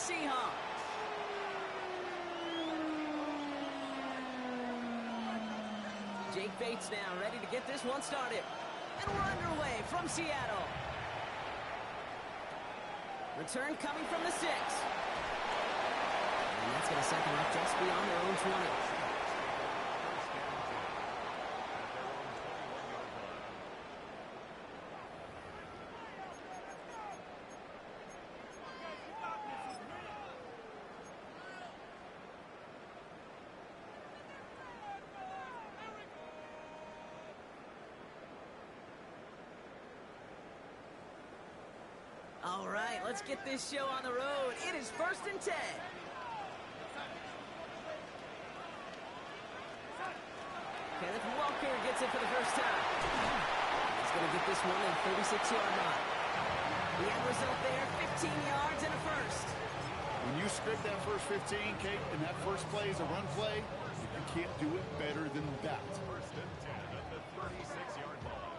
Seahawks. Jake Bates now ready to get this one started. And we're underway from Seattle. Return coming from the 6. And that's going to set them up just beyond their own 20. All right, let's get this show on the road. It is 1st and 10. Kenneth Walker gets it for the first time. He's going to get this one at 36-yard line. The end result there, 15 yards and a first. When you script that first 15, Kate, and that first play is a run play, you can't do it better than that. 1st and 10 at the 36-yard line.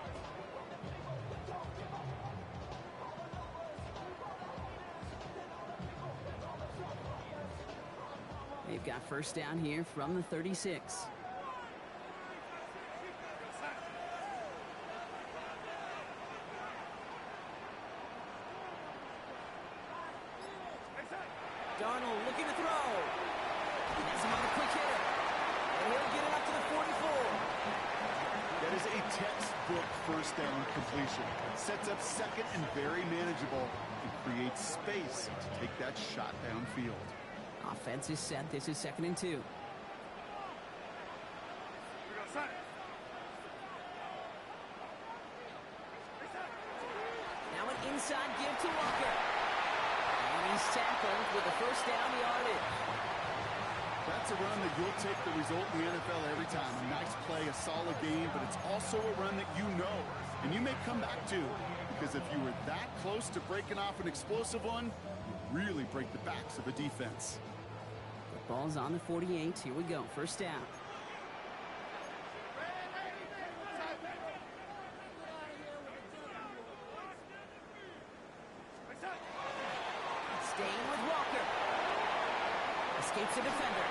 They've got first down here from the 36. Darnold looking to throw. He has him on the quick hitter. And he'll get it up to the 44. That is a textbook first down completion. Sets up second and very manageable and creates space to take that shot downfield. Offense is set. This is 2nd and 2. Now an inside give to Walker. And he's tackled with a first down yardage. That's a run that you'll take the result in the NFL every time. A nice play, a solid game, but it's also a run that you know, and you may come back to, because if you were that close to breaking off an explosive one, you really break the backs of a defense. The ball's on the 48. Here we go. First down. Staying with Walker. Escapes the defender.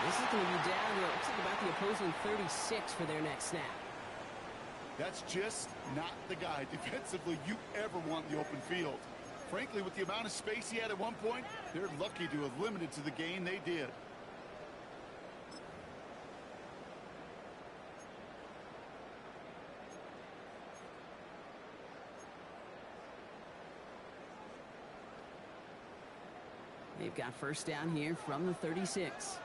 This is going to be down to, looks like about the opposing 36 for their next snap. That's just not the guy defensively you ever want in the open field. Frankly, with the amount of space he had at one point, they're lucky to have limited to the gain they did. They've got first down here from the 36.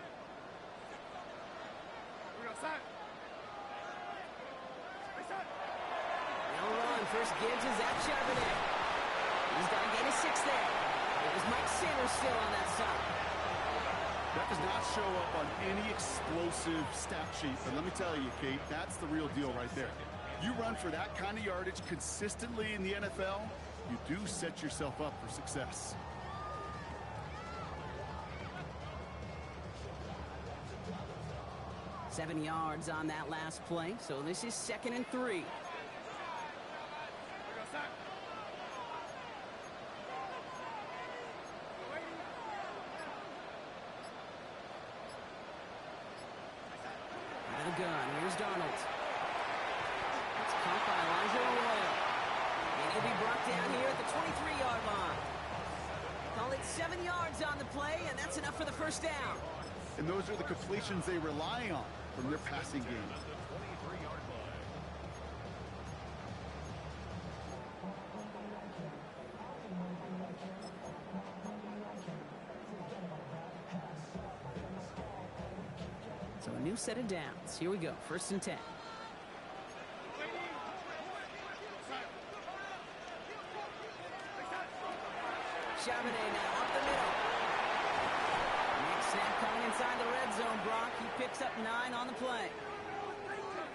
Now run. First gives is Zach Charbonnet. He's got to gain a 6 there. It was Mike Sanders still on that side. That does not show up on any explosive stat sheet. But let me tell you, Kate, that's the real deal right there. You run for that kind of yardage consistently in the NFL, you do set yourself up for success. Seven yards on that last play, so this is 2nd and 3. Out of the gun, here's Darnold. It's caught by Elijah Arroyo. And he'll be brought down here at the 23-yard line. Call it 7 yards on the play, and that's enough for the first down. And those are the completions they rely on from their passing game. So a new set of downs. Here we go. 1st and 10. Charbonnet now up the middle. Next snap coming inside the red zone, Brock. He picks up 9 on the play.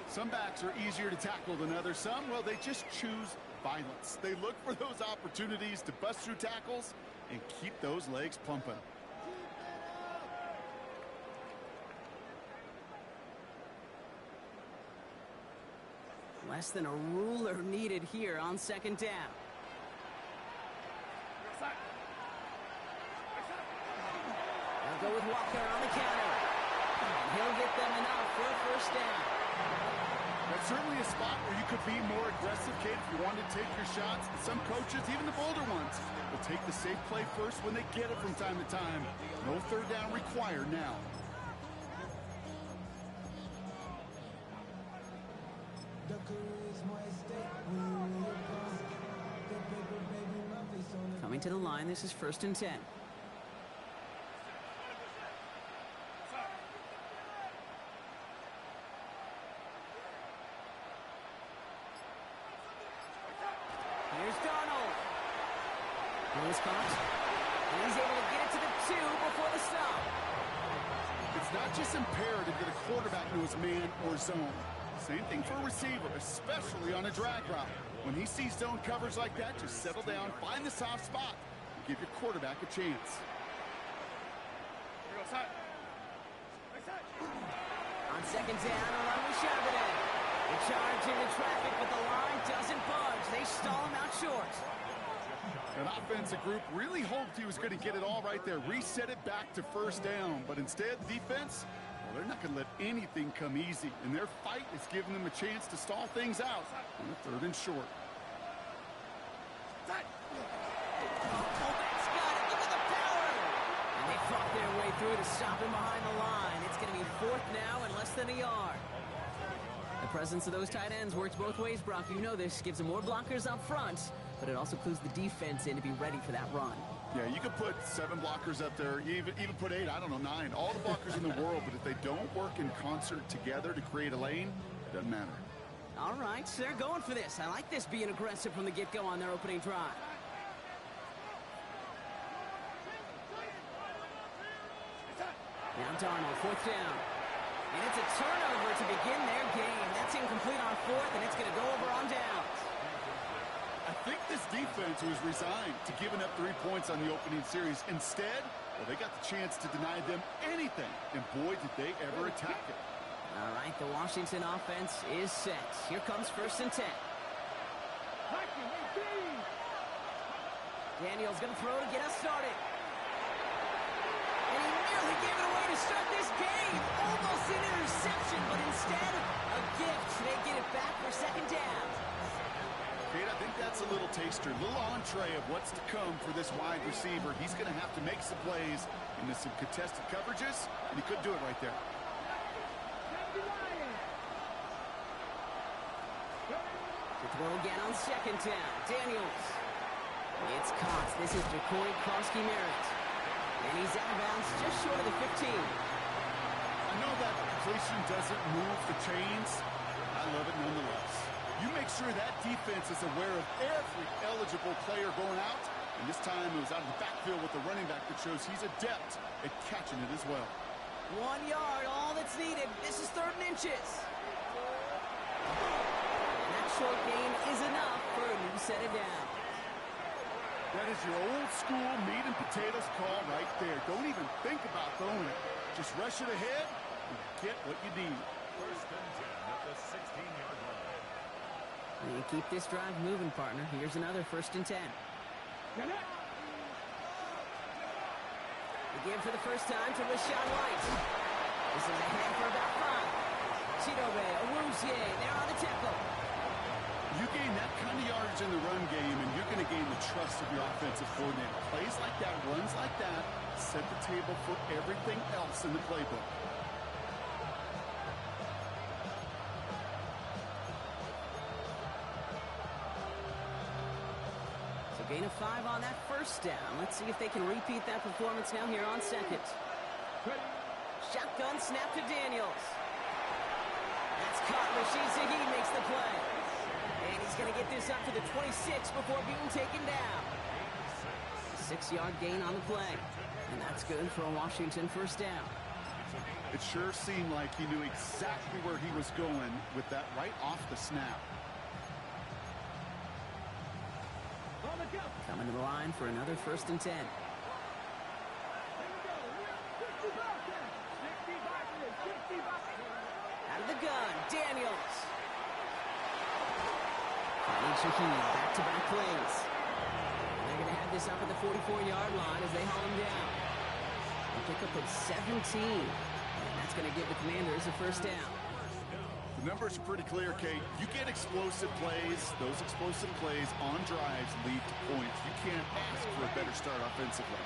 Some backs are easier to tackle than others. Some, well, they just choose violence. They look for those opportunities to bust through tackles and keep those legs pumping. Less than a ruler needed here on 2nd down. with Walker on the counter. And he'll get them enough for a first down. That's certainly a spot where you could be more aggressive, kid, if you want to take your shots. Some coaches, even the bolder ones, will take the safe play first when they get it from time to time. No third down required now. Coming to the line, this is 1st and 10. Here's Darnold. Lewis caught. And he's able to get it to the 2 before the stop. It's not just imperative that a quarterback knows man or zone. Same thing for a receiver, especially on a drag route. When he sees zone coverage like that, just settle down, find the soft spot, and give your quarterback a chance. On 2nd down, a run with Charbonnet. They charge into traffic, but the line doesn't budge. They stall him out short. An offensive group really hoped he was going to get it all right there, reset it back to 1st down. But instead, the defense, well, they're not going to let anything come easy. And their fight is giving them a chance to stall things out on the 3rd and short. Fullback's got it. Look at the power. And they fought their way through to stop him behind the line. It's going to be 4th now and less than a yard. The presence of those tight ends works both ways, Brock. You know this. Gives them more blockers up front, but it also clues the defense in to be ready for that run. Yeah, you could put 7 blockers up there, even put 8, I don't know, 9. All the blockers in the world, but if they don't work in concert together to create a lane, it doesn't matter. All right, so they're going for this. I like this being aggressive from the get-go on their opening drive. Now Darnold, 4th down. And it's a turnover to begin their game. That's incomplete on 4th, and it's going to go over on downs. I think this defense was resigned to giving up 3 points on the opening series. Instead, well, they got the chance to deny them anything, and boy, did they ever attack it. All right, the Washington offense is set. Here comes 1st and 10. Daniels going to throw to get us started. And he nearly gave it away to start this game. Almost an interception, but instead, a gift. They get it back for 2nd down. Kate, I think that's a little taster, a little entree of what's to come for this wide receiver. He's going to have to make some plays into some contested coverages, and he could do it right there. To throw again on 2nd down. Daniels. It's caught. This is Jacory Krosky-Merritt. And he's out of bounds just short of the 15. I know that completion doesn't move the chains. I love it nonetheless. You make sure that defense is aware of every eligible player going out. And this time it was out of the backfield with the running back that shows he's adept at catching it as well. 1 yard, all that's needed. This is 3rd and inches. And that short gain is enough for a new set of downs. That is your old school meat and potatoes call right there. Don't even think about throwing it. Just rush it ahead and get what you need. 1st and 10 at the 16-yard line. And keep this drive moving, partner. Here's another 1st and 10. Again for the first time to Rashawn White. This is ahead for about 5. Chidobe, Awuzie, they're on the tackle. You gain that kind of yardage in the run game, and you're going to gain the trust of your offensive coordinator. Plays like that, runs like that, set the table for everything else in the playbook. So gain of 5 on that 1st down. Let's see if they can repeat that performance now here on 2nd. Shotgun snap to Daniels. That's caught. Rashid Shaheed makes the play. And he's going to get this up to the 26 before being taken down. 6-yard gain on the play. And that's good for a Washington 1st down. It sure seemed like he knew exactly where he was going with that right off the snap. Coming to the line for another 1st and 10. Out of the gun, Daniels. Finding Shaheed, back-to-back plays. And they're going to have this up at the 44-yard line as they haul him down. A pickup of 17. And that's going to give the Commanders a first down. The numbers are pretty clear, Kate. You get explosive plays. Those explosive plays on drives lead to points. You can't ask for a better start offensively.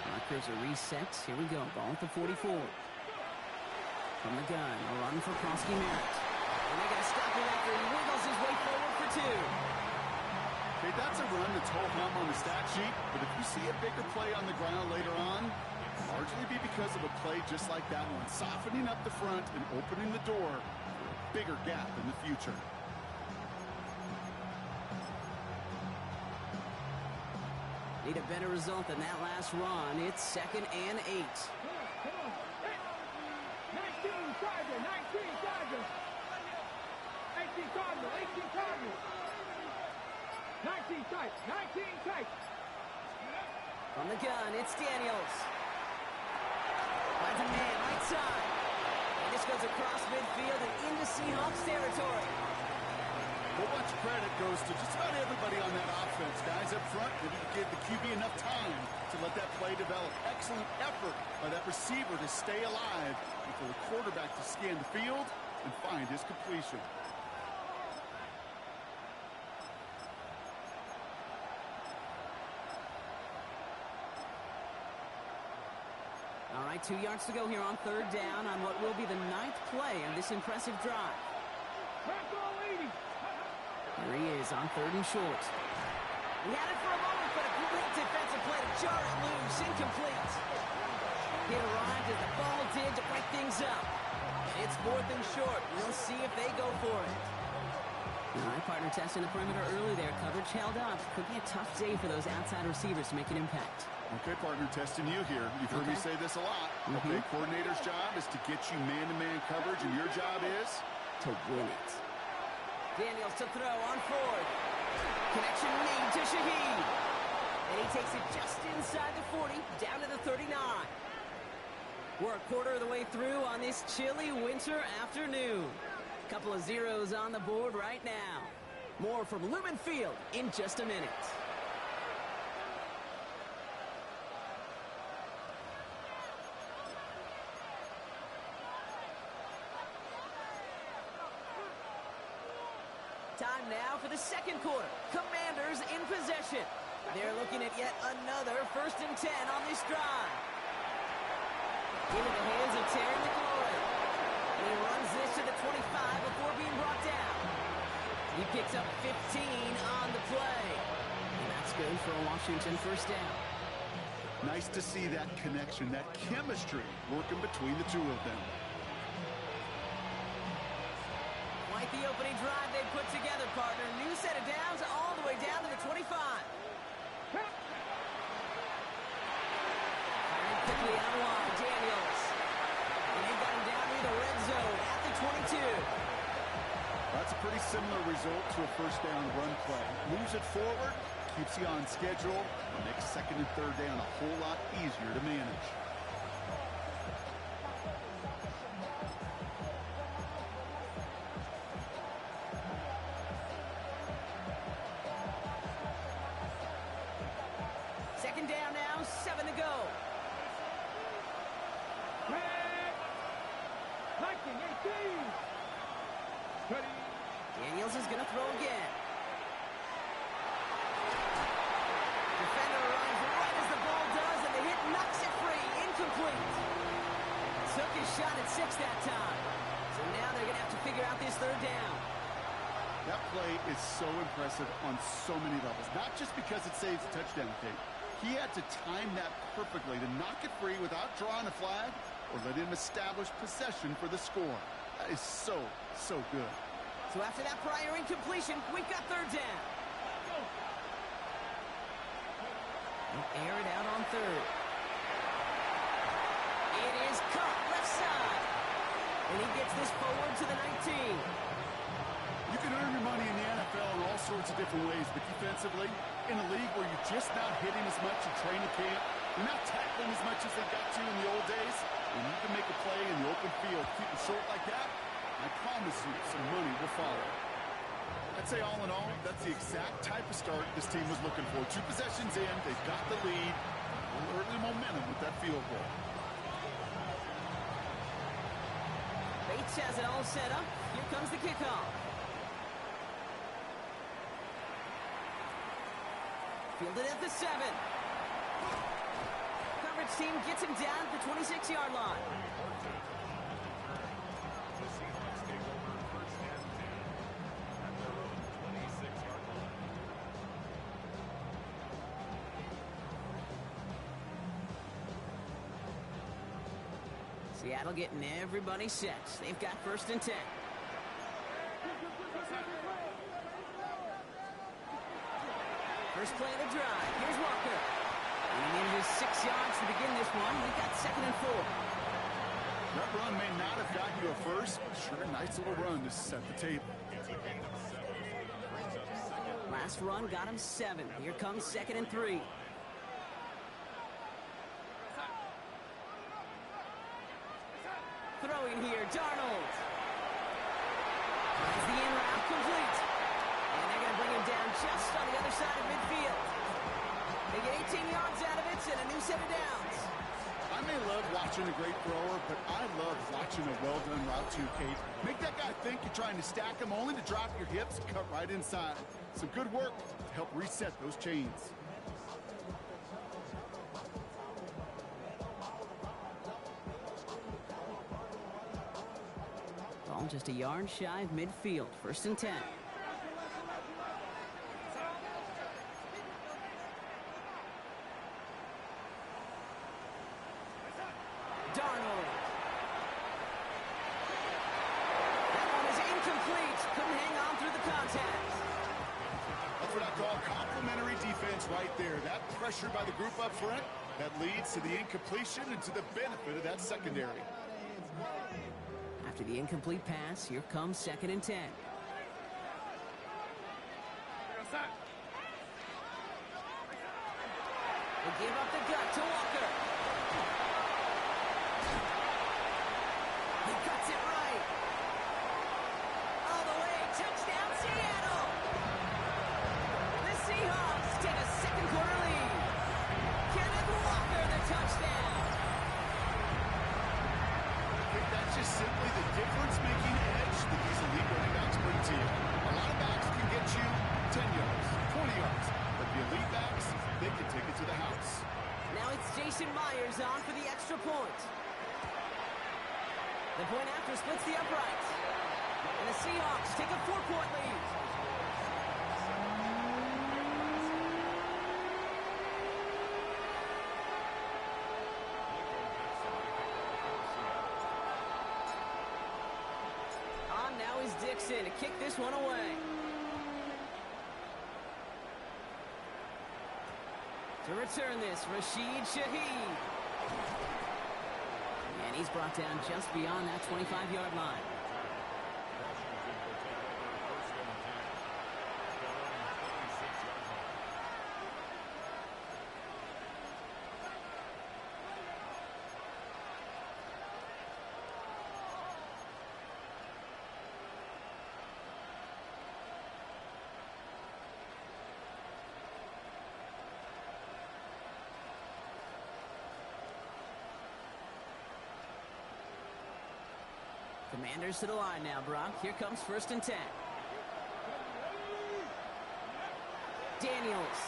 Markers are reset. Here we go. Ball at the 44. From the gun, a run for Prosky Merritt. And they're going to stop him after he wiggles his way forward for 2. Okay, that's a run that's ho-hum on the stat sheet, but if you see a bigger play on the ground later on, largely be because of a play just like that one, softening up the front and opening the door for a bigger gap in the future. Need a better result than that last run. It's 2nd and 8. 19 Chargers, 19 Chargers. 18 Cardinals, 18 Cardinals. 19 Titans, 19 Titans. From the gun, it's Daniels. Finds a man right side. And this goes across midfield and into Seahawks territory. Whole bunch of credit goes to just about everybody on that offense. Guys up front, they didn't give the QB enough time to let that play develop. Excellent effort by that receiver to stay alive and for the quarterback to scan the field and find his completion. All right, 2 yards to go here on 3rd down on what will be the 9th play of this impressive drive. Here he is on 3rd and short. He had it for a moment, but a great defensive play to jar it loose, incomplete. He arrived as the ball did to break things up. And it's 4th and short. We'll see if they go for it. All right, partner testing the perimeter early there. Coverage held up. Could be a tough day for those outside receivers to make an impact. Okay, partner, testing you here. You've heard me say this a lot. Okay, coordinator's job is to get you man-to-man coverage, and your job is to win it. Daniels to throw on 4th. Connection made to Shaheed. And he takes it just inside the 40, down to the 39. We're a quarter of the way through on this chilly winter afternoon. Couple of zeros on the board right now. More from Lumen Field in just a minute. Time now for the 2nd quarter. Commanders in possession. They're looking at yet another 1st and 10 on this drive. Into the hands of Terry McLaurin. And he runs this to the 25 before being brought down. He picks up 15 on the play. And that's good for a Washington 1st down. nice to see that connection, that chemistry working between the two of them. Quite the opening drive they put together, partner. New set of downs all the way down to the 25. Firing quickly out wide, Daniels. And they've got him down near the red zone at the 22. That's a pretty similar result to a first down run play. Moves it forward, keeps you on schedule, and makes second and third down a whole lot easier to manage. Second down now, 7 to go. Daniels is going to throw again. Defender runs right as the ball does, and the hit knocks it free. Incomplete. Took his shot at 6 that time. So now they're going to have to figure out this third down. That play is so impressive on so many levels. Not just because it saves a touchdown, Kate. He had to time that perfectly to knock it free without drawing a flag or let him establish possession for the score. That is so, so good. So after that prior incompletion, we've got third down. They'll air it out on third. It is caught left side. And he gets this forward to the 19. You can earn your money in the NFL in all sorts of different ways, but defensively, in a league where you're just not hitting as much in training camp, you're not tackling as much as they got to in the old days, when you can make a play in the open field, keep it short like that, I promise you some money will follow. I'd say all in all, that's the exact type of start this team was looking for. 2 possessions in, they've got the lead, a little early momentum with that field goal. Yates has it all set up. Here comes the kickoff. Fielded at the 7. Coverage team gets him down at the 26-yard line. The Seahawks take over first and 10 at their own 26-yard line. Seattle getting everybody set. They've got first and 10. First play of the drive. Here's Walker. And he needed 6 yards to begin this one. We've got 2nd and 4. That run may not have gotten you a first, but sure, a nice little run to set the table. It's a gain of 7. Brings up second. Last run got him 7. Here comes 2nd and 3. Throwing here, Darnold. Is the in route complete? And they're going to bring him down just on the other side of midfield. They get 18 yards out of it and a new set of downs. I may love watching a great thrower, but I love watching a well-done route too, Kate. Make that guy think you're trying to stack him only to drop your hips and cut right inside. Some good work to help reset those chains. Ball just a yard shy of midfield. First and 10. Darnold. That one is incomplete. Couldn't hang on through the contact. That's what I call complimentary defense right there. That pressure by the group up front, that leads to the incompletion and to the benefit of that secondary. After the incomplete pass, here comes 2nd and 10. They give up the gut to Walker. He cuts it right. All the way, touchdown Seattle. The Seahawks take a second quarter lead. Kenneth Walker, the touchdown. I think that's just simply the difference-making edge that these elite running backs bring to you. A lot of backs can get you 10 yards, 20 yards, but the elite backs, they can take it to the house. Now it's Jason Myers on for the extra point. The point after splits the uprights. And the Seahawks take a 4-point lead. On now is Dixon to kick this one away. To return this, Rashid Shaheed. And he's brought down just beyond that 25-yard line. Washington will take over first and 10 at their own 26-yard line. Commanders to the line now, Brock. Here comes first and 10. Daniels.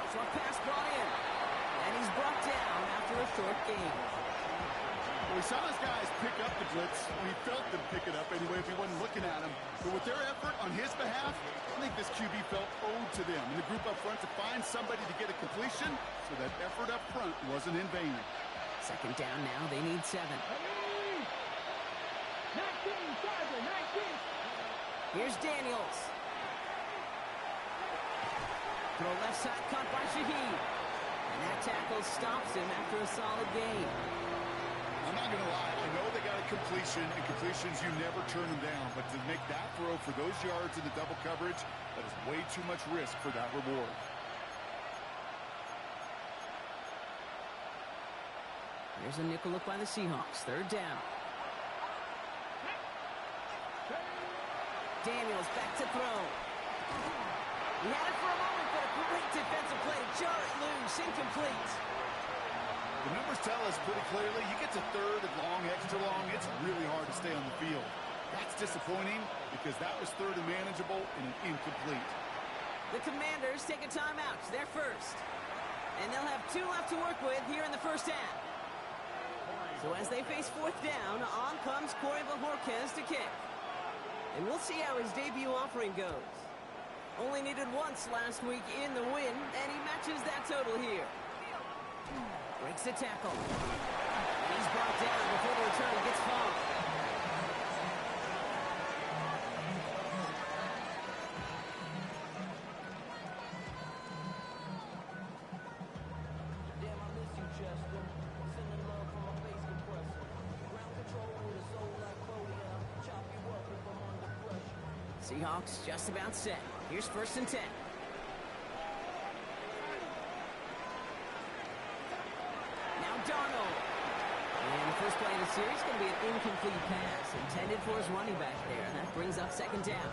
Short pass brought in. And he's brought down after a short gain. Well, we saw his guys pick up the blitz. We felt them pick it up anyway if he wasn't looking at him. But with their effort on his behalf, I think this QB felt owed to them and the group up front to find somebody to get a completion, so that effort up front wasn't in vain. Second down now. They need 7. 19, Charger, 19. Here's Daniels. Throw left side caught by Shaheed. And that tackle stops him after a solid gain. I'm not going to lie. I know they got a completion, and completions, you never turn them down. But to make that throw for those yards in the double coverage, that is way too much risk for that reward. There's a nickel look by the Seahawks. Third down. Daniels back to throw. He had it for a moment, but a great defensive play to jar it loose. Incomplete. The numbers tell us pretty clearly, you get to third and long, extra long, it's really hard to stay on the field. That's disappointing because that was third and manageable and an incomplete. The Commanders take a timeout. They're first. And they'll have 2 left to work with here in the first half. So as they face fourth down, on comes Corey Bojorquez to kick. And we'll see how his debut offering goes. Only needed once last week in the win, and he matches that total here. Breaks the tackle. And he's brought down before the return gets fouled. Seahawks just about set. Here's 1st and 10. Now Darnold. And the first play of the series is going to be an incomplete pass intended for his running back there. And that brings up 2nd down.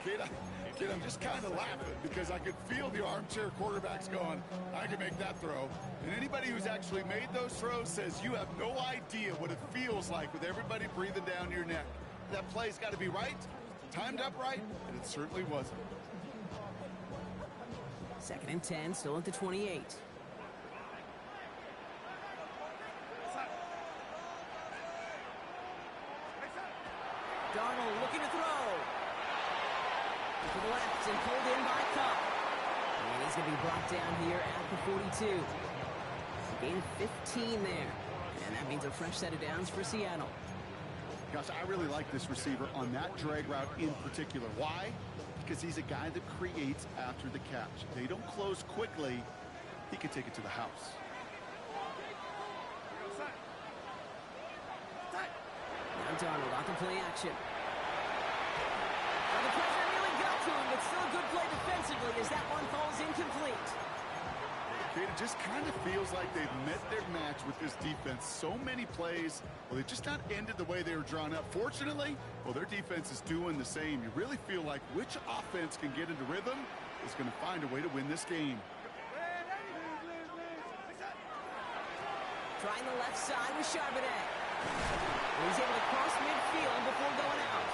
Kid, I'm just kind of laughing because I could feel the armchair quarterbacks going, I can make that throw. And anybody who's actually made those throws says you have no idea what it feels like with everybody breathing down your neck. That play's got to be right, timed up right, and it certainly wasn't. 2nd and 10, still at the 28. Darnold looking to throw. To the left and pulled in by Cup. And he's going to be brought down here at the 42. Gain of 15 there. And that means a fresh set of downs for Seattle. Gosh, I really like this receiver on that drag route in particular. Why? Because he's a guy that creates after the catch. If they don't close quickly, he can take it to the house. Now Darnold off the play action. Well, the pressure nearly got to him, but still a good play defensively as that one falls incomplete. It just kind of feels like they've met their match with this defense. So many plays, well, they just not ended the way they were drawn up. Fortunately, well, their defense is doing the same. You really feel like which offense can get into rhythm is going to find a way to win this game. Trying the left side with Charbonnet. He's able to cross midfield before going out.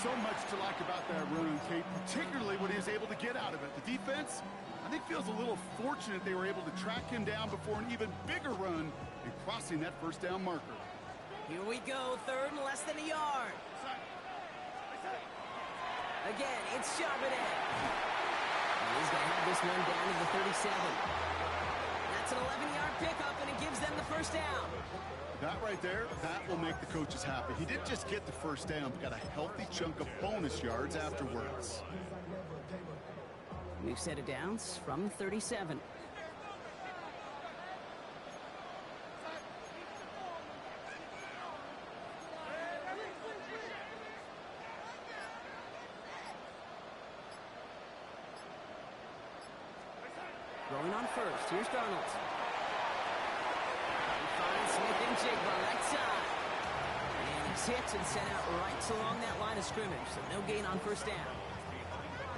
So much to like about that run, Kate, particularly what he was able to get out of it. The defense, I think, feels a little fortunate they were able to track him down before an even bigger run and crossing that first down marker. Here we go, 3rd and less than a yard. Again, it's Charbonnet. And he's going to have this one down to the 37. That's an 11-yard pickup, and it gives them the first down. That right there, that will make the coaches happy. He didn't just get the first down, but got a healthy chunk of bonus yards afterwards. New set of downs from 37. Going on first, here's Darnold. Smith-Njigba right side. And he's hit and sent out right along that line of scrimmage, so no gain on first down.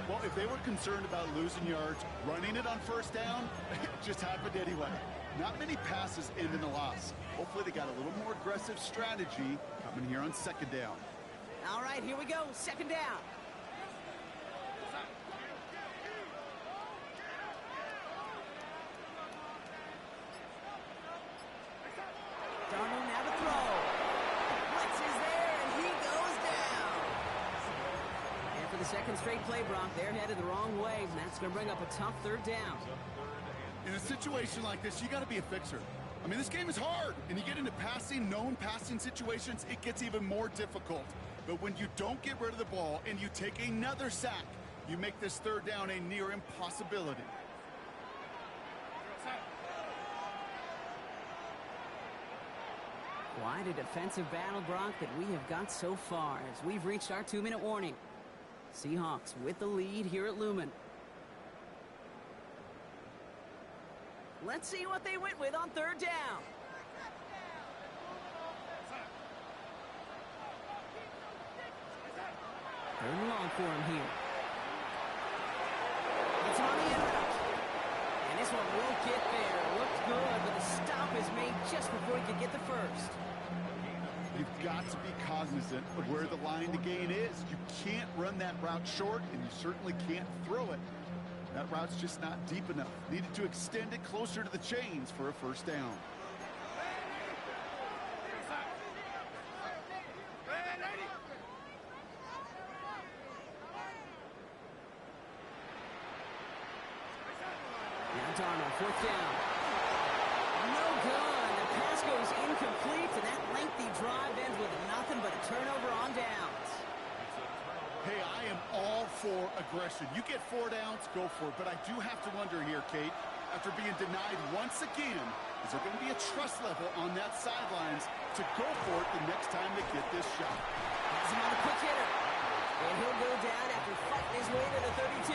Well, if they were concerned about losing yards, running it on first down, it just happened anyway. Not many passes end in a loss. Hopefully they got a little more aggressive strategy coming here on 2nd down. All right, here we go, 2nd down. Darnold now to throw. Blitz is there, and he goes down. And for the 2nd straight play, Brock, they're headed the wrong way, and that's going to bring up a tough 3rd down. In a situation like this, you got to be a fixer. I mean, this game is hard, and you get into known passing situations, it gets even more difficult. But when you don't get rid of the ball and you take another sack, you make this 3rd down a near impossibility. Quite a defensive battle, Brock, that we have got so far as we've reached our 2-minute warning. Seahawks with the lead here at Lumen. Let's see what they went with on 3rd down. Third and long for him here. It's on the end route. And this one won't get there. Looked good, but the stop is made just before he could get the first. You've got to be cognizant of where the line to gain is. You can't run that route short, and you certainly can't throw it. That route's just not deep enough. Needed to extend it closer to the chains for a first down. Now Darnold, fourth down. No good. The pass goes incomplete, and that lengthy drive ends with nothing but a turnover on downs. Hey, I am all for aggression. You get 4 downs, go for it. But I do have to wonder here, Kate, after being denied once again, is there going to be a trust level on that sidelines to go for it the next time they get this shot? Has him on the quick hitter. And he'll go down after fighting his way to the 32.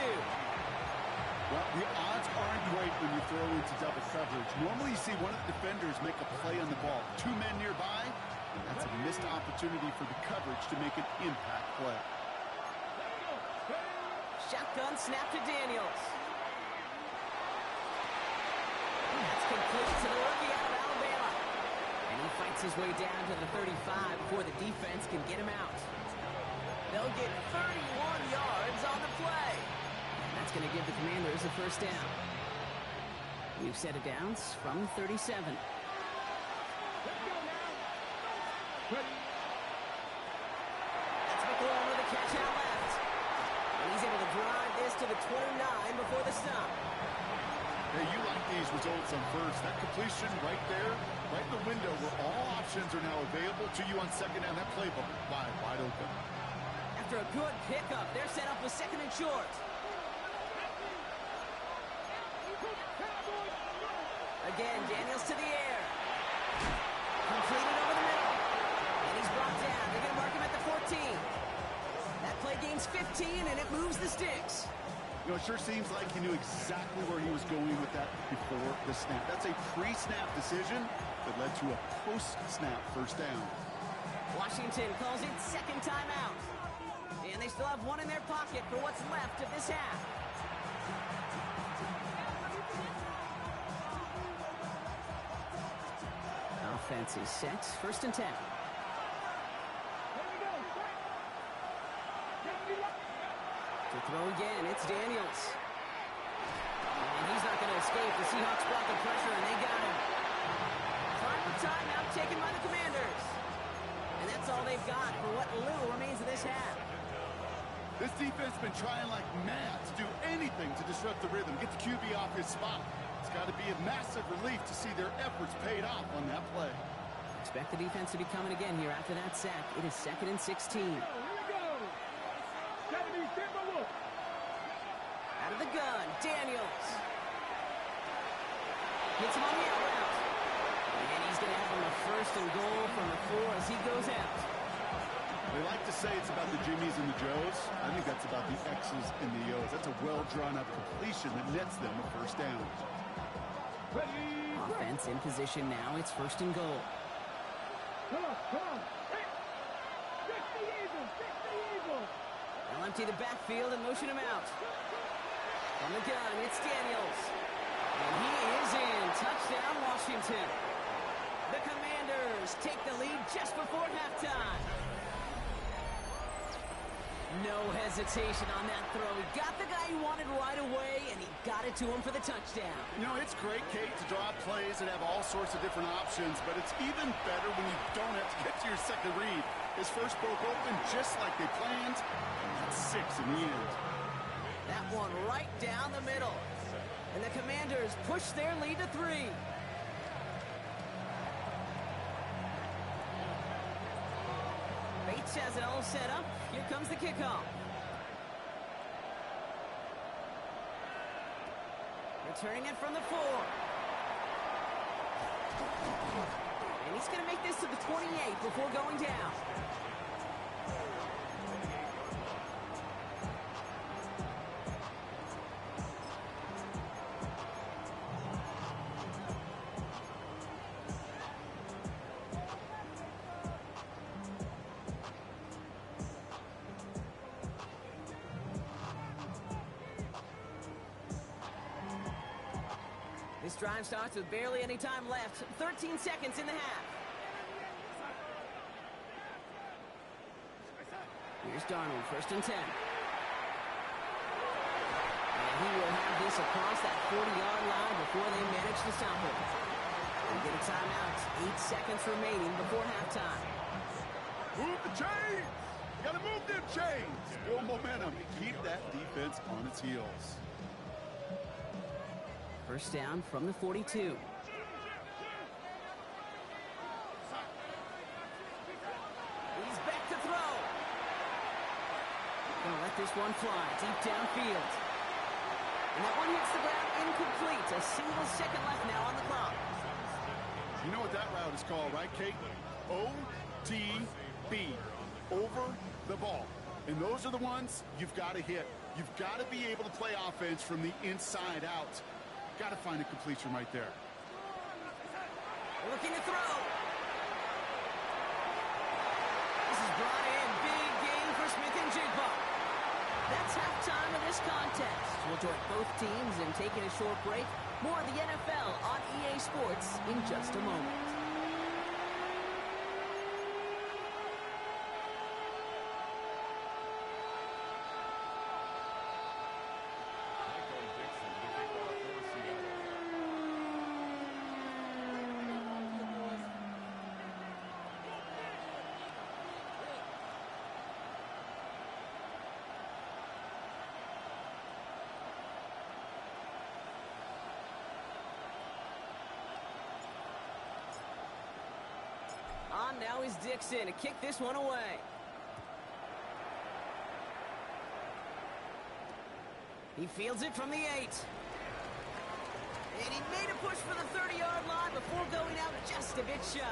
Well, the odds aren't great when you throw into double coverage. Normally you see one of the defenders make a play on the ball. 2 men nearby, and that's a missed opportunity for the coverage to make an impact play. Shotgun snap to Daniels. That's complete to the rookie out of Alabama. And he fights his way down to the 35 before the defense can get him out. They'll get 31 yards on the play. And that's going to give the Commanders a first down. New set of downs from 37. Let's go now. Ready. That's McLaurin with a catch out left. And he's able to drive this to the 29 before the stop. Hey, you like these results on first. That completion right there, right in the window where all options are now available to you on second down. That playbook wide open. After a good pickup, they're set up with second and short. Again, Daniels to the air. Completed over the middle. And he's brought down. They're going to mark him at the 14. That play gains 15, and it moves the sticks. You know, it sure seems like he knew exactly where he was going with that before the snap. That's a pre-snap decision that led to a post-snap first down. Washington calls it second timeout. And they still have one in their pocket for what's left of this half. Offense is set. First and 10. Here we go. To throw again, it's Daniels. And he's not going to escape. The Seahawks brought the pressure, and they got him. Final timeout taken by the Commanders. And that's all they've got for what little remains of this half. This defense has been trying like mad to do anything to disrupt the rhythm, get the QB off his spot. It's got to be a massive relief to see their efforts paid off on that play. Expect the defense to be coming again here after that sack. It is second and 16. Here we go. Gotta be Timberwolf. Out of the gun, Daniels. Hits him on the out route. And he's going to have him a first and goal from the 4 as he goes out. They like to say it's about the Jimmies and the Joes. I think that's about the X's and the O's. That's a well-drawn-up completion that nets them a first down. Ready. Offense in position now. It's first and goal. Come on. Hey. Fix the Eagles. They'll empty the backfield and motion him out. From the gun, it's Daniels. And he is in. Touchdown, Washington. The Commanders take the lead just before halftime. No hesitation on that throw. He got the guy he wanted right away, and he got it to him for the touchdown. You know, it's great, Kate, to draw plays and have all sorts of different options, but it's even better when you don't have to get to your second read. His first broke open just like they planned, and that's 6 in the end. That one right down the middle. And the Commanders push their lead to 3. Bates has it all set up. Here comes the kickoff. Returning it from the 4. And he's going to make this to the 28 before going down. This drive starts with barely any time left. 13 seconds in the half. Here's Darnold, 1st and 10. And he will have this across that 40-yard line before they manage to stop him. We get a timeout. 8 seconds remaining before halftime. Move the chains! You gotta move them chains! Build momentum. Keep that defense on its heels. 1st down from the 42. He's back to throw. Gonna let this one fly deep downfield. And that one hits the ground incomplete. A single second left now on the clock. You know what that route is called, right, Kate? OTB. Over the ball. And those are the ones you've got to hit. You've got to be able to play offense from the inside out. Got to find a completion right there. Looking to throw. This is brought in. Big gain for Smith-Njigba. That's halftime of this contest. We'll join both teams in taking a short break. More of the NFL on EA Sports in just a moment. On now is Dixon to kick this one away. He fields it from the 8. And he made a push for the 30-yard line before going out just a bit shy.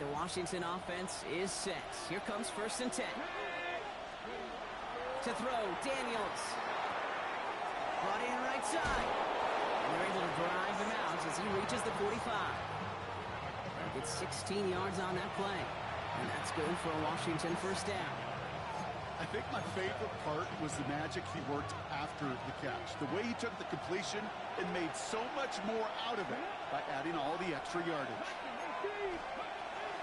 The Washington offense is set. Here comes 1st and 10. To throw, Daniels. Brought in right side. And they're able to drive him out as he reaches the 45. Gets 16 yards on that play. And that's good for a Washington 1st down. I think my favorite part was the magic he worked after the catch. The way he took the completion and made so much more out of it by adding all the extra yardage.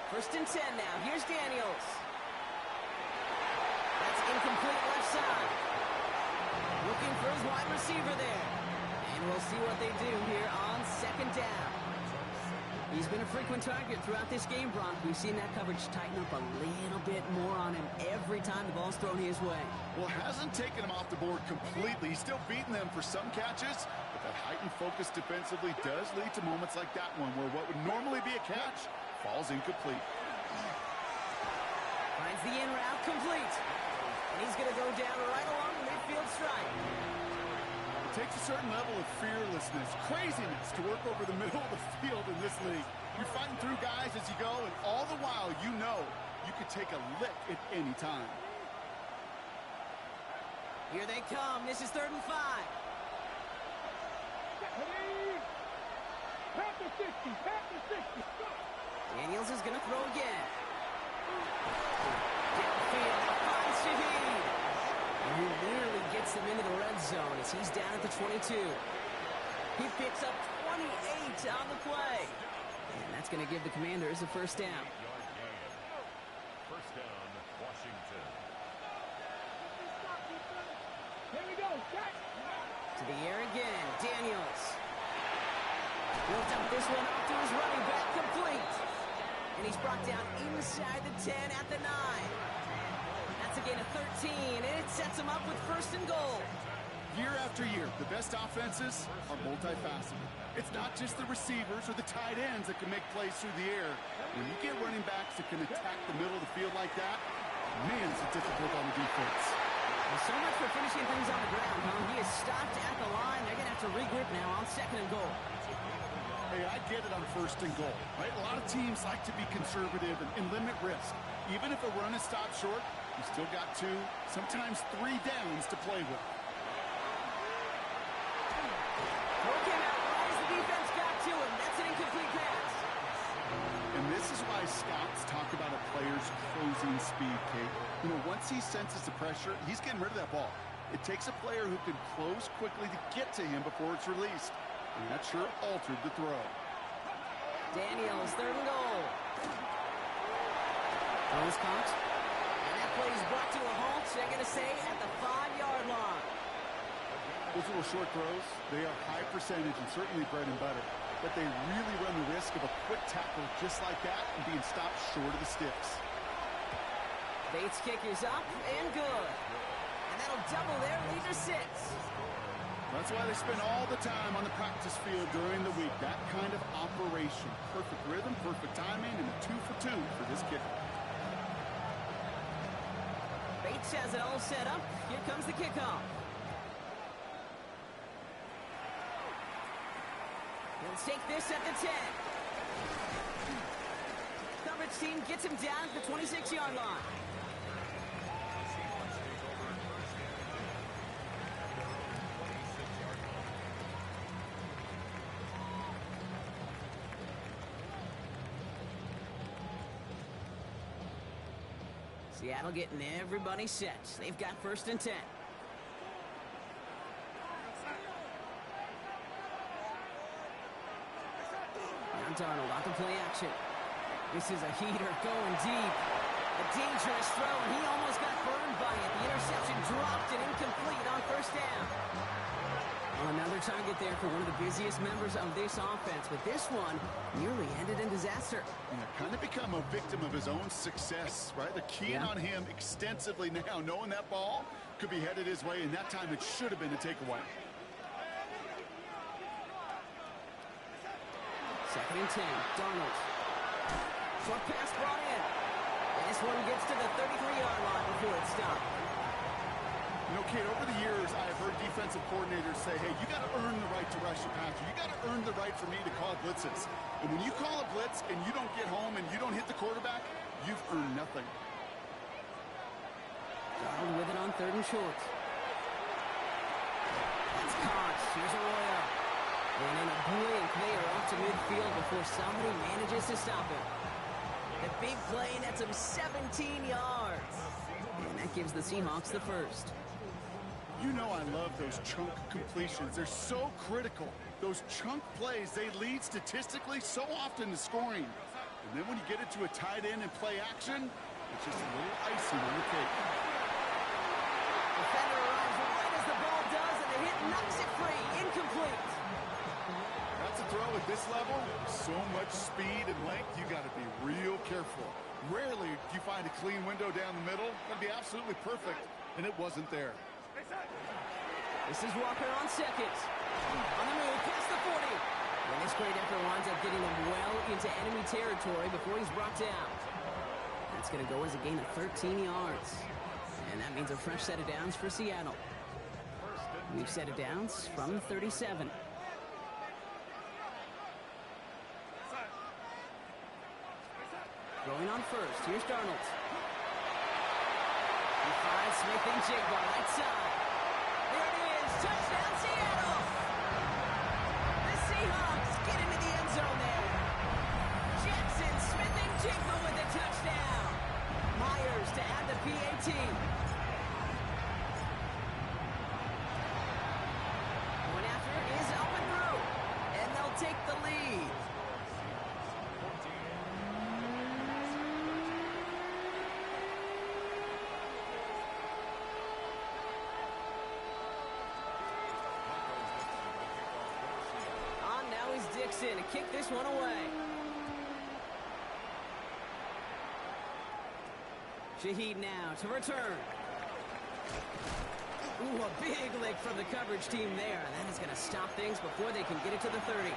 1st and 10 now. Here's Daniels. That's incomplete left side. Looking for his wide receiver there. And we'll see what they do here on 2nd down. He's been a frequent target throughout this game, Bronk. We've seen that coverage tighten up a little bit more on him every time the ball's thrown his way. Well, hasn't taken him off the board completely. He's still beating them for some catches, but that heightened focus defensively does lead to moments like that one where what would normally be a catch falls incomplete. Finds the in route complete. And he's going to go down right along the midfield stripe. It takes a certain level of fearlessness, craziness to work over the middle of the field in this league. You're fighting through guys as you go, and all the while you know you could take a lick at any time. Here they come. This is 3rd and 5. Daniels is going to throw again. Downfield, finds Shaheed. And he nearly gets them into the red zone as he's down at the 22. He picks up 28 on the play. And that's going to give the Commanders a 1st down. 1st down, Washington. Here we go. To the air again, Daniels. He'll dump this one off to his running back, complete. And he's brought down inside the 10 at the 9. That's a gain of 13, and it sets him up with 1st and goal. Year after year, the best offenses are multifaceted. It's not just the receivers or the tight ends that can make plays through the air. When you get running backs that can attack the middle of the field like that, man, is it difficult on the defense. Well, so much for finishing things on the ground, huh? He is stopped at the line. They're going to have to regroup now on 2nd and goal. Hey, I get it on 1st and goal, right? A lot of teams like to be conservative and limit risk. Even if a run is stopped short, You still got 2, sometimes 3 downs to play with. Throw came out right as the defense got to him. That's an incomplete pass. And this is why scouts talk about a player's closing speed, Kate. You know, once he senses the pressure, he's getting rid of that ball. It takes a player who can close quickly to get to him before it's released. And that sure altered the throw. Daniels, 3rd and goal. Throws caught. And that play is brought to a halt, they're going to say, at the 5-yard line. Those little short throws, they are high percentage and certainly bread and butter. But they really run the risk of a quick tackle just like that and being stopped short of the sticks. Bates' kick is up and good. And that'll double their lead to 6. That's why they spend all the time on the practice field during the week. That kind of operation. Perfect rhythm, perfect timing, and a 2 for 2 for this kicker. Bates has it all set up. Here comes the kickoff. Let's take this at the 10. Coverage team gets him down at the 26-yard line. Seattle getting everybody set. They've got 1st and 10. Now Darnold on the play action. This is a heater going deep. A dangerous throw, and he almost got burned by it. The interception dropped and incomplete on 1st down. Well, another target there for one of the busiest members of this offense, but this one nearly ended in disaster. Yeah, kind of become a victim of his own success, right? They're keying on him extensively now, knowing that ball could be headed his way, and that time it should have been a takeaway. 2nd and 10, Darnold. Short pass brought in. And this one gets to the 33-yard line before it's stopped. You know, Kate, over the years, I've heard defensive coordinators say, hey, you got to earn the right to rush the passer. You got to earn the right for me to call blitzes. And when you call a blitz and you don't get home and you don't hit the quarterback, you've earned nothing. Darnold with it on 3rd and short. That's caught. Here's Arroyo. And in a blink, they are off to midfield before somebody manages to stop him. The big play nets him 17 yards. And that gives the Seahawks the 1st. You know I love those chunk completions. They're so critical. Those chunk plays, they lead statistically so often to scoring. And then when you get it to a tight end and play action, it's just a little icing on the cake. Defender arrives right as the ball does, and the hit knocks it free. Incomplete. That's a throw at this level. So much speed and length, you got to be real careful. Rarely do you find a clean window down the middle. That'd be absolutely perfect, and it wasn't there. This is Walker on 2nd. On the move, past the 40. And this great effort winds up getting him well into enemy territory before he's brought down. That's going to go as a gain of 13 yards. And that means a fresh set of downs for Seattle. New set of downs from the 37. Going on 1st, here's Darnold. He finds Smith and Jigba right side. There it is, touchdown Seattle! The Seahawks get into the end zone there. Jackson, Smith and Jigba with a touchdown. Myers to add the PAT. Going after is up and through, and they'll take the lead. Dixon to kick this one away. Shaheed now to return. Ooh, a big lick from the coverage team there. And that is going to stop things before they can get it to the 30.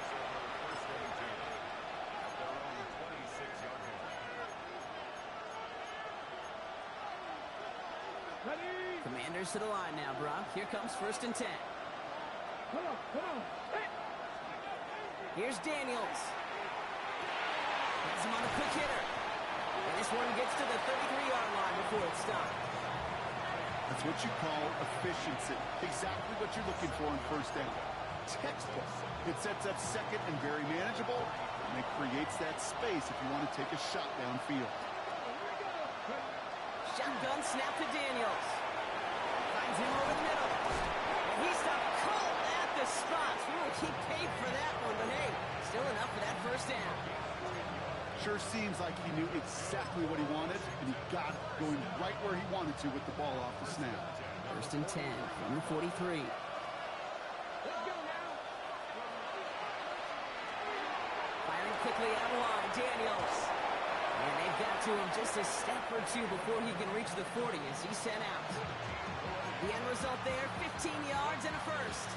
Ready? Commanders to the line now, Brock. Here comes 1st and 10. Come on, come on. Hey. Here's Daniels. Has him on a quick hitter. And this one gets to the 33-yard line before it's stopped. That's what you call efficiency. Exactly what you're looking for on first down. Textbook. It sets up second and very manageable, and it creates that space if you want to take a shot downfield. Shotgun snap to Daniels. Finds him over the middle. And he stopped cold at the spot. Ooh, he paid for that one, but hey, still enough for that first down. Sure seems like he knew exactly what he wanted, and he got it, going right where he wanted to with the ball off the snap. First and 10 from the 43. Firing quickly out of line, Daniels. And they've got to him just a step or two before he can reach the 40 as he's sent out. The end result there, 15 yards and a first.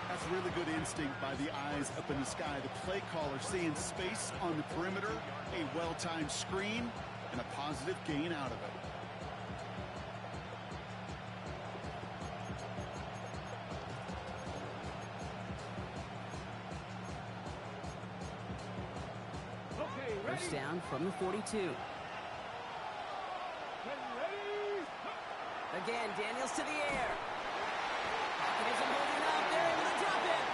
That's really good instinct by the eyes up in the sky. The play caller seeing space on the perimeter, a well-timed screen, and a positive gain out of it. First down from the 42. Again, Daniels to the air. Mechanism holding up. They're able to drop it.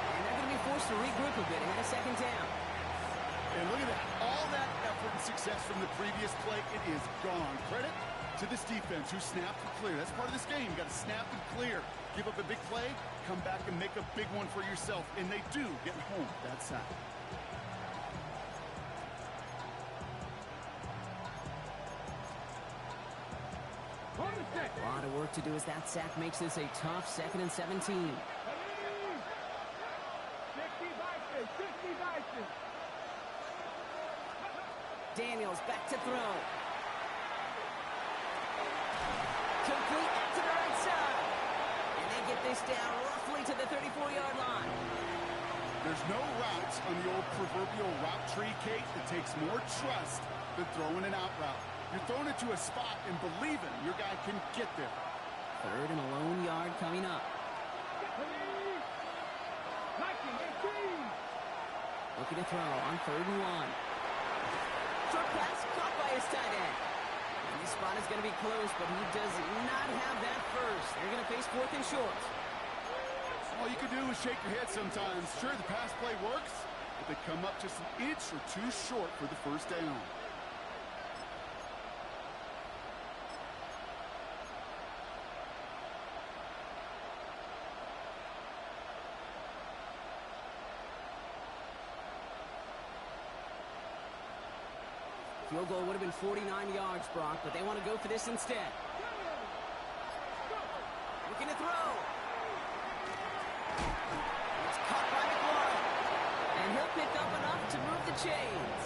And they're going to be forced to regroup a bit ahead of second down. And look at that. All that effort and success from the previous play, it is gone. Credit to this defense who snapped and clear. That's part of this game. You got to snap and clear. Give up a big play, come back and make a big one for yourself. And they do get home that sack. A lot of work to do as that sack makes this a tough 2nd and 17. Daniels back to throw. Complete out to the right side. And they get this down roughly to the 34-yard line. There's no routes on the old proverbial route tree, Kate, that takes more trust than throwing an out route. You're throwing it to a spot and believing your guy can get there. 3rd and a lone yard coming up. Looking to throw on 3rd and 1. Short pass caught by his tight end. And this spot is going to be close, but he does not have that first. They're going to face 4th and short. All you can do is shake your head sometimes. Sure, the pass play works, but they come up just an inch or two short for the first down. Field goal would have been 49 yards, Brock, but they want to go for this instead. Looking to throw. It's caught by McLaurin. And he'll pick up enough to move the chains.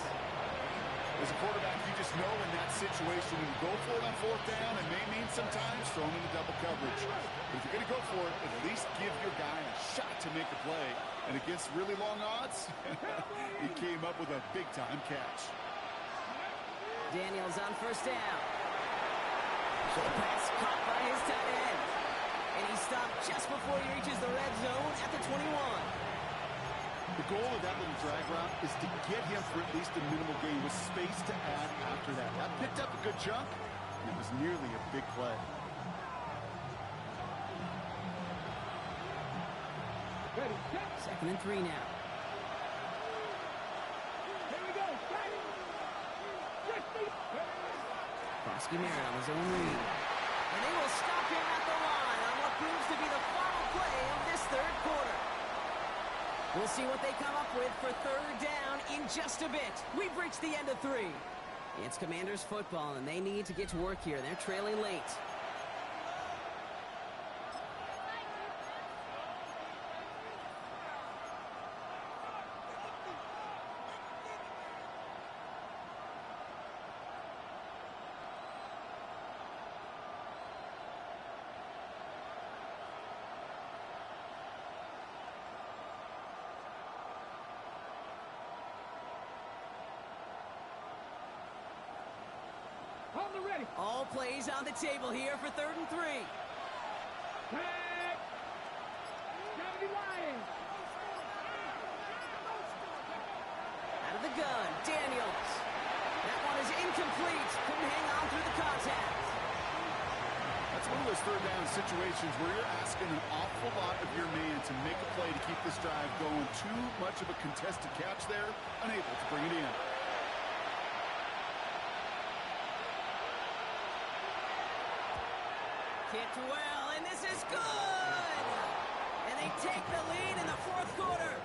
As a quarterback, you just know in that situation when you go for it on 4th down, it may mean sometimes throwing into double coverage. But if you're going to go for it, at least give your guy a shot to make a play. And against really long odds, he came up with a big-time catch. Daniels on first down. Short pass caught by his tight end. And he stopped just before he reaches the red zone at the 21. The goal of that little drag route is to get him for at least a minimal gain with space to add after that. That picked up a good chunk, and it was nearly a big play. Ready, set. 2nd and 3 now. Here we go. Got it. Krosky Merritt on his own read. And they will stop him at the line on what proves to be the final play of this 3rd quarter. We'll see what they come up with for 3rd down in just a bit. We've reached the end of 3. It's Commanders football, and they need to get to work here. They're trailing late. On the ready. All plays on the table here for 3rd and 3. Tag. Gotta be lying. Out of the gun, Daniels. That one is incomplete. Couldn't hang on through the contact. That's one of those third down situations where you're asking an awful lot of your man to make a play to keep this drive going. Too much of a contested catch there, unable to bring it in. Kicked well, and this is good! And they take the lead in the fourth quarter.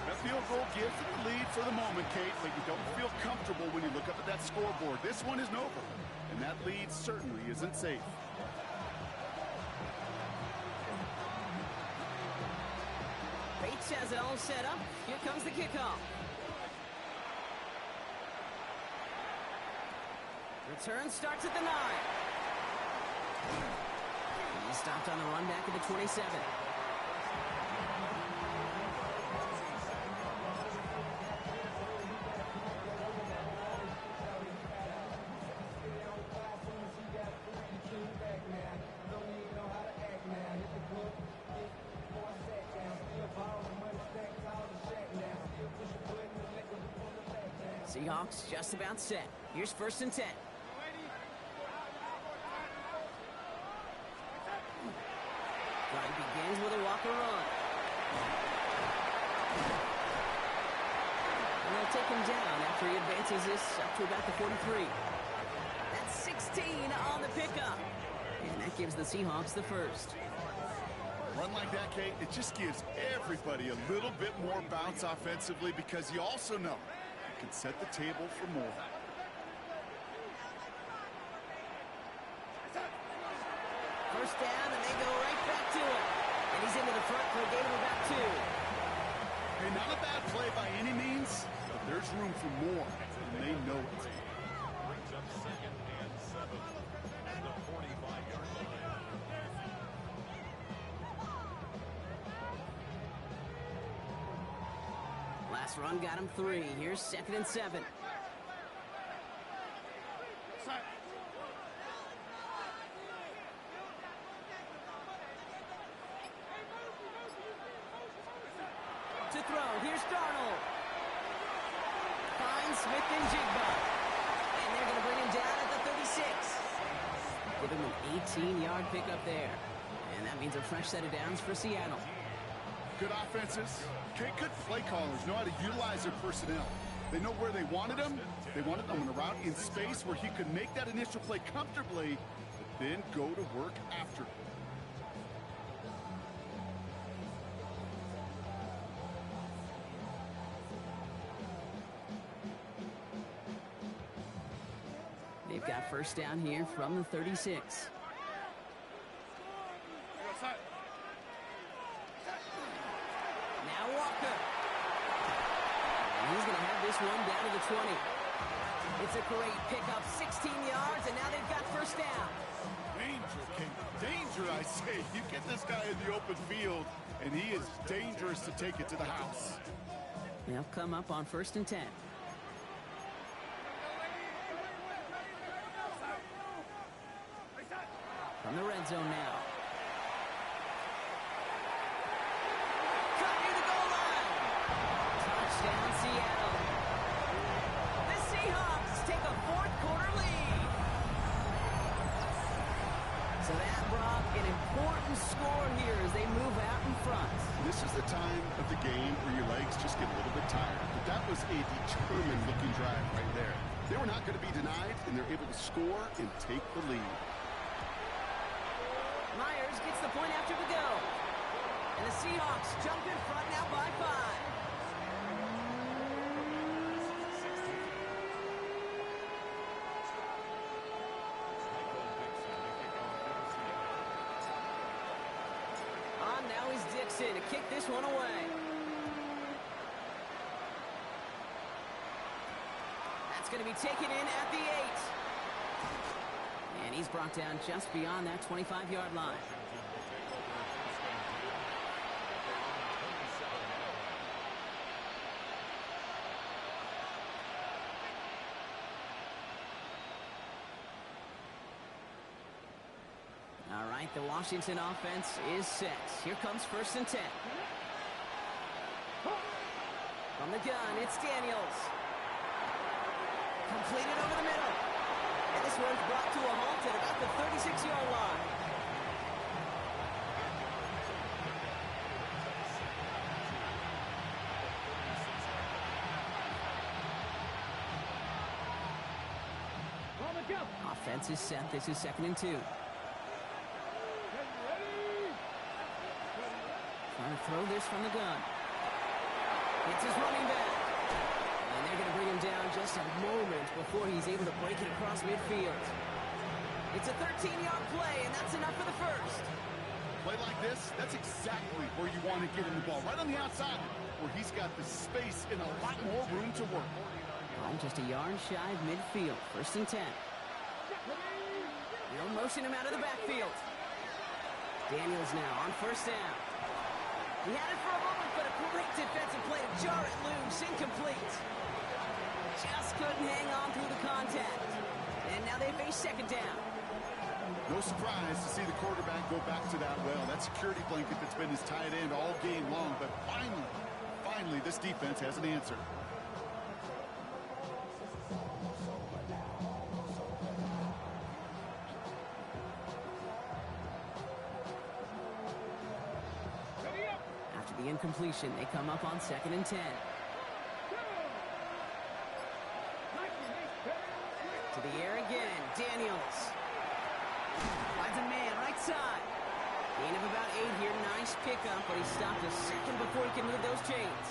That field goal gives them the lead for the moment, Kate, but you don't feel comfortable when you look up at that scoreboard. This one isn't over, and that lead certainly isn't safe. Bates has it all set up. Here comes the kickoff. Return starts at the 9. He stopped on the run back at the 27. Seahawks just about set. Here's 1st and 10. Drive begins with a walker run. And they'll take him down after he advances this up to about the 43. That's 16 on the pickup. And that gives the Seahawks the first. Run like that, Kate, it just gives everybody a little bit more bounce offensively because you also know you can set the table for more. First down, and they go right back to it. And he's into the front for a gain of about 2. Hey, not a bad play by any means, but there's room for more, and they know it. Brings up 2nd and 7 at the 45-yard line. Last run got him 3. Here's 2nd and 7. To throw, here's Darnold. Finds Smith and Jigba. And they're going to bring him down at the 36. Give him an 18-yard pickup there. And that means a fresh set of downs for Seattle. Good offenses. Okay, good play callers know how to utilize their personnel. They know where they wanted them. They wanted them on a route in space where he could make that initial play comfortably, but then go to work after. They've got first down here from the 36. Now Walker. And he's going to have this one down to the 20. It's a great pickup, 16 yards, and now they've got first down. Danger, King. Danger, I say. You get this guy in the open field, and he is dangerous to take it to the house. They'll come up on 1st and 10. From the red zone now. Cut near the goal line. Touchdown, Seattle. The Seahawks take a fourth quarter lead. So that brought an important score here as they move out in front. This is the time of the game where your legs just get a little bit tired. But that was a determined-looking drive right there. They were not going to be denied, and they're able to score and take the lead. Myers gets the point after the go. And the Seahawks jump in front now by 5. On now is Dixon to kick this one away. That's going to be taken in at the 8. And he's brought down just beyond that 25-yard line. All right, the Washington offense is set. Here comes 1st and 10. From the gun, it's Daniels. Completed over the middle. And this one's brought to a halt at about the 36-yard line. On the jump. Offense is set. This is 2nd and 2. Ready? Trying to throw this from the gun. It's his running back. And they're going to bring him down just a moment before he's able to break it across midfield. It's a 13-yard play, and that's enough for the first. Play like this, that's exactly where you want to get him the ball. Right on the outside, where he's got the space and a lot more room to work. Oh, just a yard shy of midfield. 1st and 10. They'll motion him out of the backfield. Daniels now on 1st down. He had it for a moment, but a great defensive play to jar it loose. Incomplete. Just couldn't hang on through the contact. And now they face 2nd down. No surprise to see the quarterback go back to that well. That security blanket that's been his tight end all game long. But finally, this defense has an answer. Ready up. After the incompletion, they come up on 2nd and 10. To the air again, Daniels. Finds a man, right side. Gain of about 8 here, nice pickup, but he stopped a second before he can move those chains.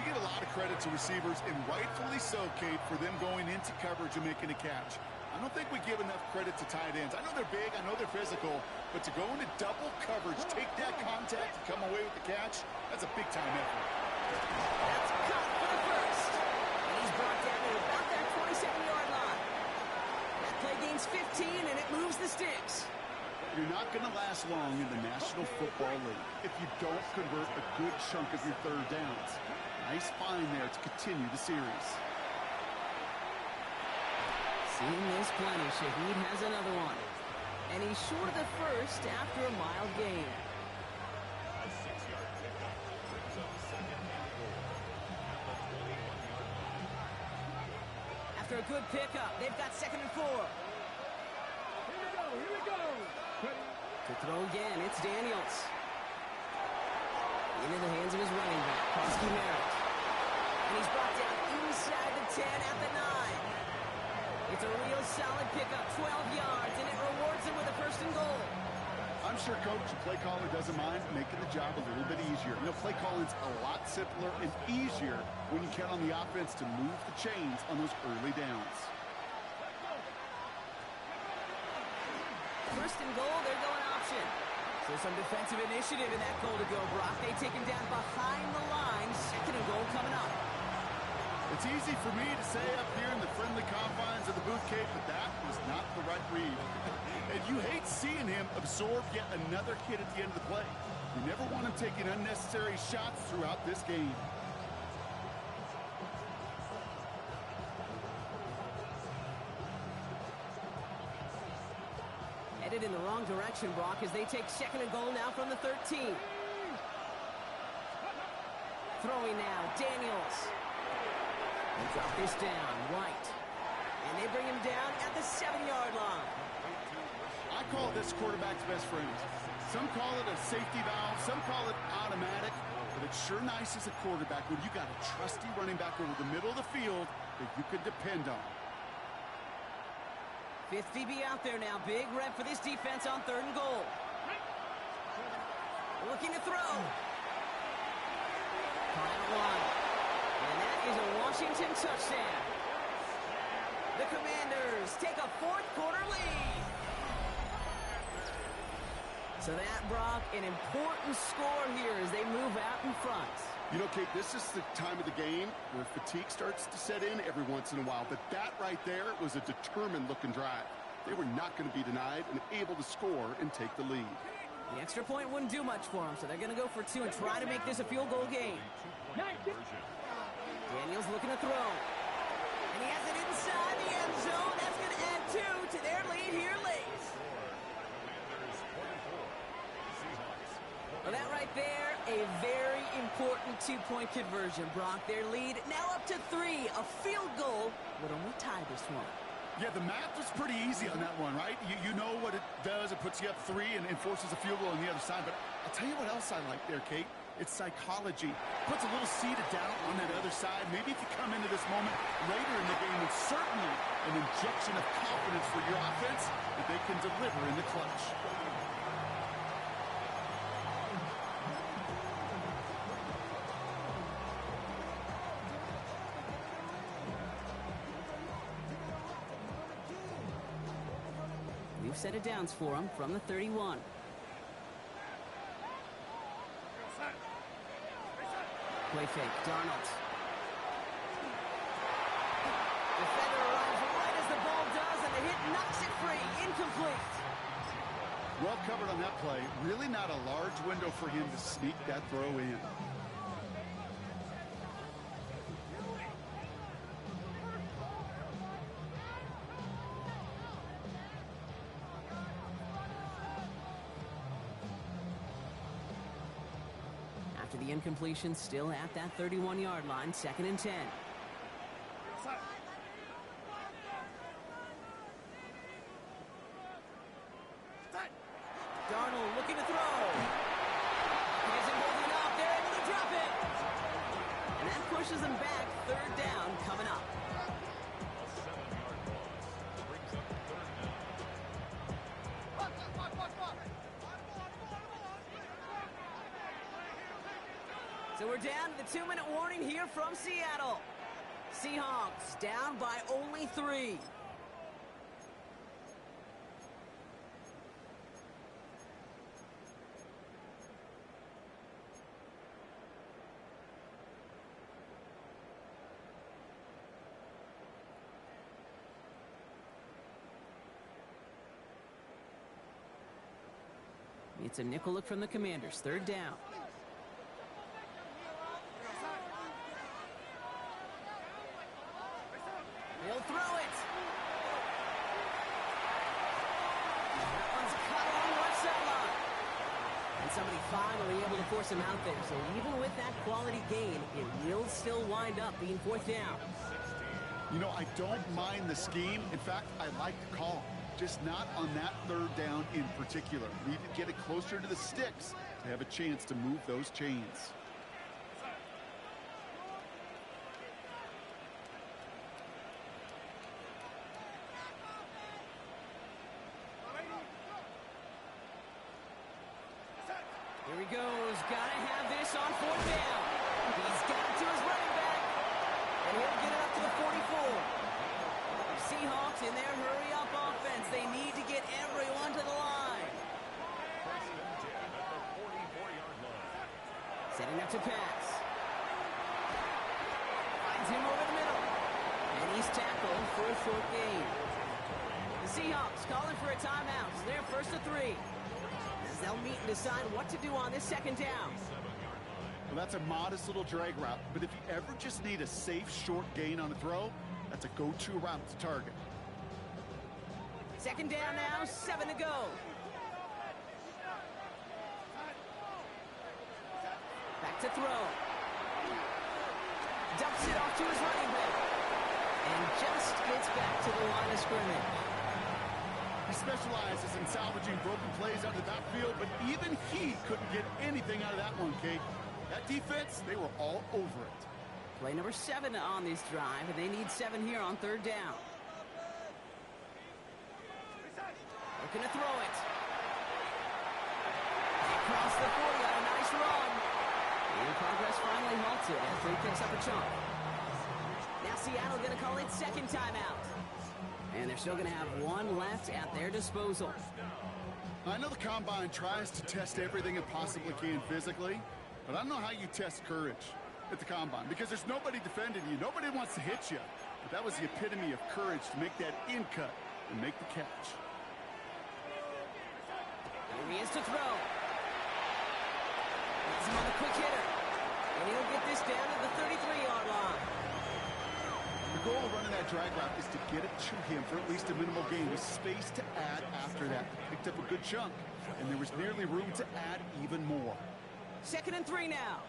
We get a lot of credit to receivers, and rightfully so, Kate, for them going into coverage and making a catch. I don't think we give enough credit to tight ends. I know they're big, I know they're physical, but to go into double coverage, take that contact, and come away with the catch, that's a big-time effort. That's cut for the first. And he's brought down to about that 27-yard line. That play gains 15, and it moves the sticks. You're not going to last long in the National Football League if you don't convert a good chunk of your 3rd downs. Nice find there to continue the series. Seeing this plenty, Shaheed has another one. And he's short of the first after a mild gain. A 6-yard pickup brings up 2nd and 4. After a good pickup, they've got 2nd and 4. Here we go. Ready? To throw again, it's Daniels. Into the hands of his running back, Koski Merritt. And he's brought down inside the 10 at the 9. It's a real solid pickup, 12 yards, and it rewards him with a 1st and goal. I'm sure coach and play caller doesn't mind making the job a little bit easier. You know, play calling's a lot simpler and easier when you count on the offense to move the chains on those early downs. 1st and goal, they're going option. So some defensive initiative in that goal to go, Brock. They take him down behind the line. 2nd and goal coming up. It's easy for me to say up here in the friendly confines of the booth, Kate, but that was not the right read. And you hate seeing him absorb yet another hit at the end of the play. You never want him taking unnecessary shots throughout this game. Headed in the wrong direction, Brock, as they take 2nd and goal now from the 13. Throwing now, Daniels. They drop this down, White. And they bring him down at the 7-yard line. I call this quarterback's best friend. Some call it a safety valve, some call it automatic, but it's sure nice as a quarterback when you got a trusty running back over the middle of the field that you can depend on. 5th DB out there now. Big rep for this defense on 3rd and goal. Looking to throw. Caught one. And that is a Washington touchdown. The Commanders take a 4th quarter lead. So that, Brock, an important score here as they move out in front. You know, Kate, this is the time of the game where fatigue starts to set in every once in a while, but that right there was a determined-looking drive. They were not going to be denied and able to score and take the lead. The extra point wouldn't do much for them, so they're going to go for 2 and try to make this a field goal game. Daniels looking to throw. And he has it inside the end zone. That's going to add 2 to their lead here late. Well, that right there, a very important 2-point conversion, Brock. Their lead now up to 3. A field goal would only tie this one. Yeah, the math was pretty easy on that one, right? You know what it does. It puts you up 3 and forces a field goal on the other side. But I'll tell you what else I like there, Kate. It's psychology. Puts a little seed of doubt on that other side. Maybe if you come into this moment later in the game, it's certainly an injection of confidence for your offense that they can deliver in the clutch. We've set it downs for him from the 31. Play fake, Darnold. Defender arrives right as the ball does, and the hit knocks it free. Incomplete. Well covered on that play. Really not a large window for him to sneak that throw in. After the incompletion, still at that 31-yard line, 2nd and 10. Darnold looking to throw. He isn't holding up. They're able to drop it. And that pushes them back. 3rd down coming up. So we're down to the 2-minute warning here from Seattle. Seahawks down by only 3. It's a nickel look from the Commanders. 3rd down. He'll throw it. That one's cut on the left sideline. And somebody finally able to force him out there. So even with that quality gain, it will still wind up being 4th down. You know, I don't mind the scheme. In fact, I like the call. Just not on that 3rd down in particular. Need to get it closer to the sticks to have a chance to move those chains. Here he goes. Gotta have this on 4th down. He's got it to his running back. And he'll get it up to the 44. Seahawks in their hurry-up offense. They need to get everyone to the line. Setting up to pass. Finds him over the middle. And he's tackled for a short gain. The Seahawks calling for a timeout. So they're 1st and 3. As they'll meet and decide what to do on this 2nd down. Well, that's a modest little drag route. But if you ever just need a safe, short gain on a throw, that's a go-to route to target. 2nd down now, 7 to go. Back to throw. Dumps it off to his running back. And just gets back to the line of scrimmage. He specializes in salvaging broken plays out of the backfield, but even he couldn't get anything out of that one, Kate. That defense, they were all over it. Play number 7 on this drive, and they need 7 here on 3rd down. Looking to throw it. Across the 40 on a nice run. And progress finally halted after he picks up a chunk. Now Seattle going to call it 2nd timeout. And they're still going to have 1 left at their disposal. I know the Combine tries to test everything it possibly can physically, but I don't know how you test courage at the Combine, because there's nobody defending you. Nobody wants to hit you. But that was the epitome of courage to make that in cut and make the catch. Here he is to throw. He's him on the quick hitter. And he'll get this down to the 33-yard line. The goal of running that drag route is to get it to him for at least a minimal gain with space to add after that. Picked up a good chunk, and there was nearly room to add even more. 2nd and 3 now.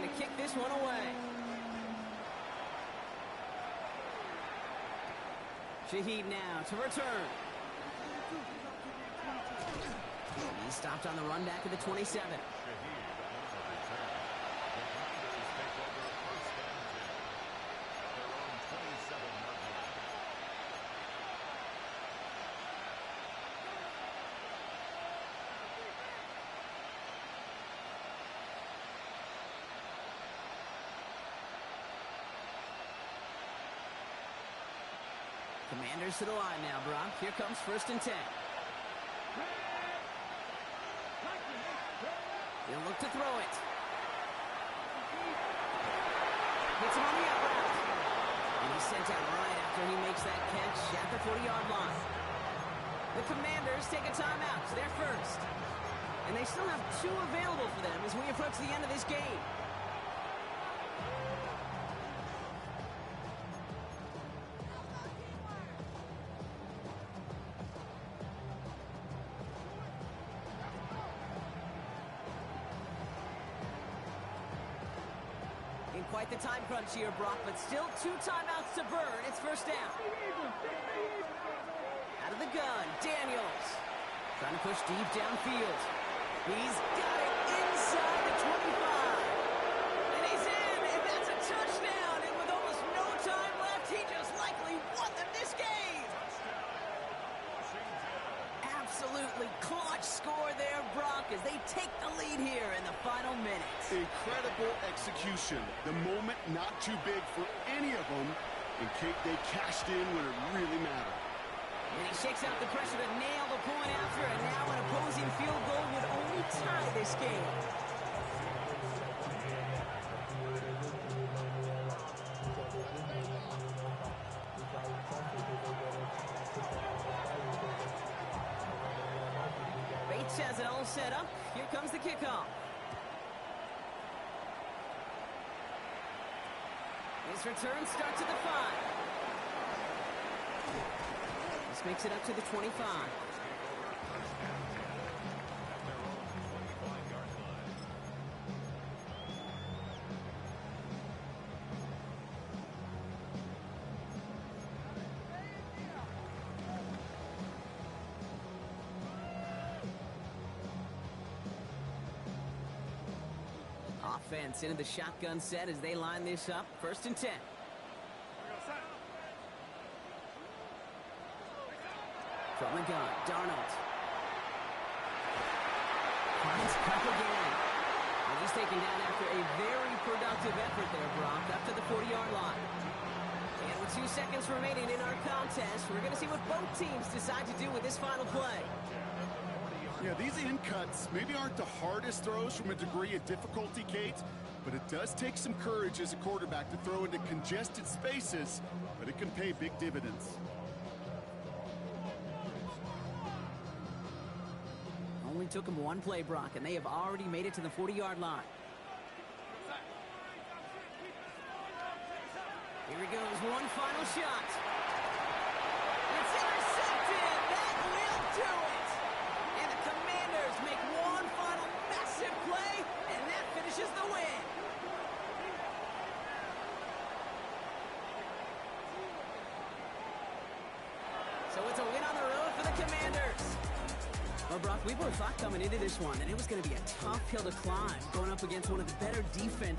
to kick this one away. Shaheed now to return. He's stopped on the run back to the 27. Commanders to the line now, Brock. Here comes 1st and 10. He'll look to throw it. Hits him on the out route. And he's sent out right after he makes that catch at the 40-yard line. The Commanders take a timeout. They're first. And they still have 2 available for them as we approach the end of this game. Quite the time crunch here, Brock, but still 2 timeouts to burn. It's 1st down. Out of the gun, Daniels. Trying to push deep downfield. He's got it inside the 25. And he's in, and that's a touchdown. And with almost no time left, he just likely won them this game. Absolutely clutch score there, Brock, as they take the lead here in the final minutes. Incredible execution. The moment not too big for any of them. And Kate, they cashed in when it really mattered. And he shakes out the pressure to nail the point after, and now an opposing field goal would only tie this game. Bates has it all set up. Here comes the kickoff. His return starts at the 5. This makes it up to the 25. Offense into the shotgun set as they line this up. 1st and 10. From the gun, Darnold. Finds Kupp again. And he's taken down after a very productive effort there, Brock, up to the 40-yard line. And with 2 seconds remaining in our contest, we're going to see what both teams decide to do with this final play. Yeah, these in cuts maybe aren't the hardest throws from a degree of difficulty, Kate, but it does take some courage as a quarterback to throw into congested spaces, but it can pay big dividends. Only took him 1 play, Brock, and they have already made it to the 40-yard line. Here he goes, 1 final shot. It's intercepted. That will do it. And the Commanders make 1 final massive play, and that finishes the win. So it's a win on the road for the Commanders. Well, Brock, we both thought coming into this one that it was going to be a tough hill to climb, going up against one of the better defenses